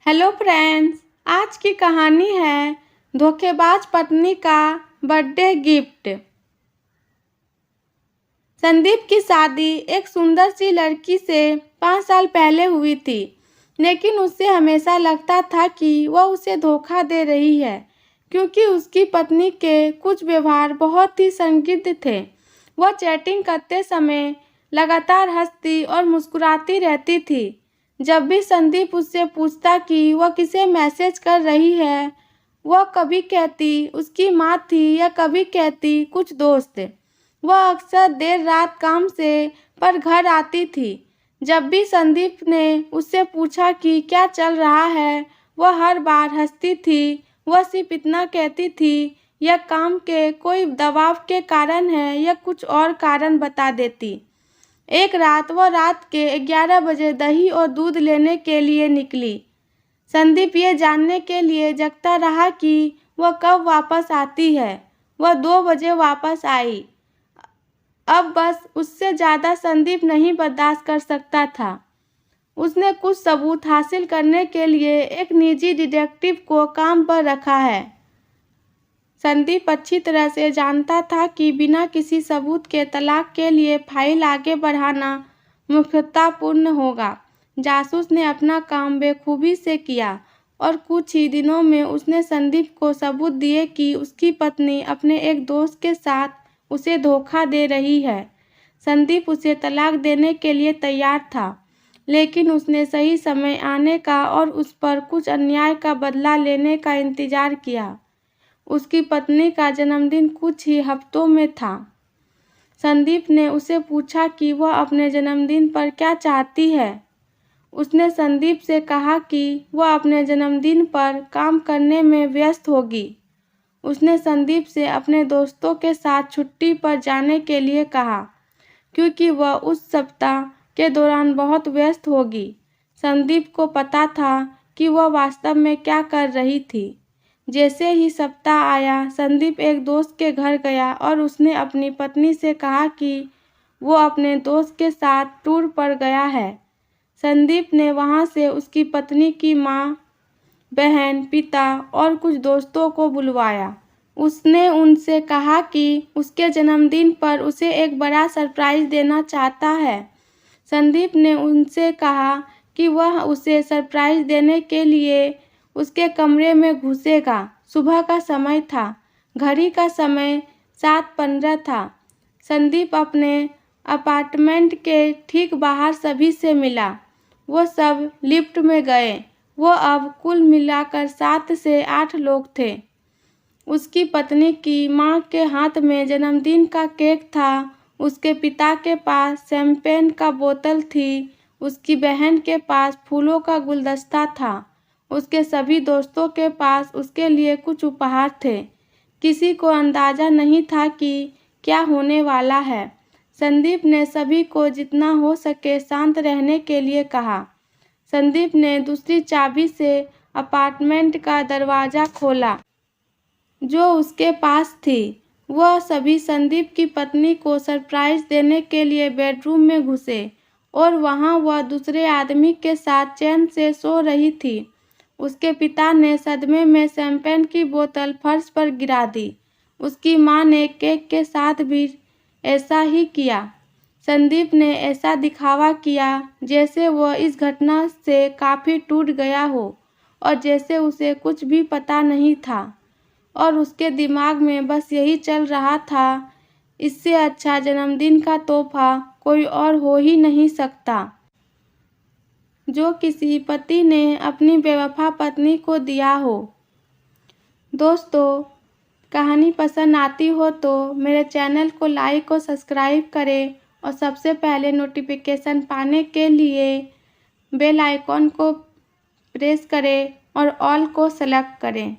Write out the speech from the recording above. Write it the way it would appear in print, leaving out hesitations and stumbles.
Hello friends, आज की कहानी है धोखेबाज पत्नी का बर्थडे गिफ्ट। संदीप की शादी एक सुंदर सी लड़की से 5 साल पहले हुई थी, लेकिन उससे हमेशा लगता था कि वह उसे धोखा दे रही है, क्योंकि उसकी पत्नी के कुछ व्यवहार बहुत ही संदिग्ध थे। वह चैटिंग करते समय लगातार हंसती और मुस्कुराती रहती थी। जब भी संदीप उससे पूछता कि वह किसे मैसेज कर रही है, वह कभी कहती उसकी माँ थी या कभी कहती कुछ दोस्त। वह अक्सर देर रात काम से पर घर आती थी। जब भी संदीप ने उससे पूछा कि क्या चल रहा है, वह हर बार हंसती थी। वह सिर्फ इतना कहती थी, यह काम के कोई दबाव के कारण है या कुछ और कारण बता देती। एक रात वह रात के 11 बजे दही और दूध लेने के लिए निकली। संदीप ये जानने के लिए जगता रहा कि वह कब वापस आती है। वह 2 बजे वापस आई। अब बस उससे ज़्यादा संदीप नहीं बर्दाश्त कर सकता था। उसने कुछ सबूत हासिल करने के लिए एक निजी डिटेक्टिव को काम पर रखा है। संदीप अच्छी तरह से जानता था कि बिना किसी सबूत के तलाक के लिए फाइल आगे बढ़ाना मूर्खतापूर्ण होगा। जासूस ने अपना काम बेखूबी से किया और कुछ ही दिनों में उसने संदीप को सबूत दिए कि उसकी पत्नी अपने एक दोस्त के साथ उसे धोखा दे रही है। संदीप उसे तलाक देने के लिए तैयार था, लेकिन उसने सही समय आने का और उस पर कुछ अन्याय का बदला लेने का इंतजार किया। उसकी पत्नी का जन्मदिन कुछ ही हफ्तों में था। संदीप ने उसे पूछा कि वह अपने जन्मदिन पर क्या चाहती है। उसने संदीप से कहा कि वह अपने जन्मदिन पर काम करने में व्यस्त होगी। उसने संदीप से अपने दोस्तों के साथ छुट्टी पर जाने के लिए कहा, क्योंकि वह उस सप्ताह के दौरान बहुत व्यस्त होगी। संदीप को पता था कि वह वास्तव में क्या कर रही थी। जैसे ही सप्ताह आया, संदीप एक दोस्त के घर गया और उसने अपनी पत्नी से कहा कि वो अपने दोस्त के साथ टूर पर गया है। संदीप ने वहां से उसकी पत्नी की माँ, बहन, पिता और कुछ दोस्तों को बुलवाया। उसने उनसे कहा कि उसके जन्मदिन पर उसे एक बड़ा सरप्राइज देना चाहता है। संदीप ने उनसे कहा कि वह उसे सरप्राइज देने के लिए उसके कमरे में घुसेगा। सुबह का समय था। घड़ी का समय 7:15 था। संदीप अपने अपार्टमेंट के ठीक बाहर सभी से मिला। वो सब लिफ्ट में गए। वो अब कुल मिलाकर 7 से 8 लोग थे। उसकी पत्नी की माँ के हाथ में जन्मदिन का केक था। उसके पिता के पास शैंपेन का बोतल थी। उसकी बहन के पास फूलों का गुलदस्ता था। उसके सभी दोस्तों के पास उसके लिए कुछ उपहार थे। किसी को अंदाज़ा नहीं था कि क्या होने वाला है। संदीप ने सभी को जितना हो सके शांत रहने के लिए कहा। संदीप ने दूसरी चाबी से अपार्टमेंट का दरवाज़ा खोला जो उसके पास थी। वह सभी संदीप की पत्नी को सरप्राइज देने के लिए बेडरूम में घुसे और वहां वह दूसरे आदमी के साथ चैन से सो रही थी। उसके पिता ने सदमे में शैंपेन की बोतल फर्श पर गिरा दी। उसकी मां ने केक के साथ भी ऐसा ही किया। संदीप ने ऐसा दिखावा किया जैसे वह इस घटना से काफ़ी टूट गया हो और जैसे उसे कुछ भी पता नहीं था और उसके दिमाग में बस यही चल रहा था, इससे अच्छा जन्मदिन का तोहफा कोई और हो ही नहीं सकता जो किसी पति ने अपनी बेवफा पत्नी को दिया हो। दोस्तों, कहानी पसंद आती हो तो मेरे चैनल को लाइक और सब्सक्राइब करें और सबसे पहले नोटिफिकेशन पाने के लिए बेल आइकॉन को प्रेस करें और ऑल को सेलेक्ट करें।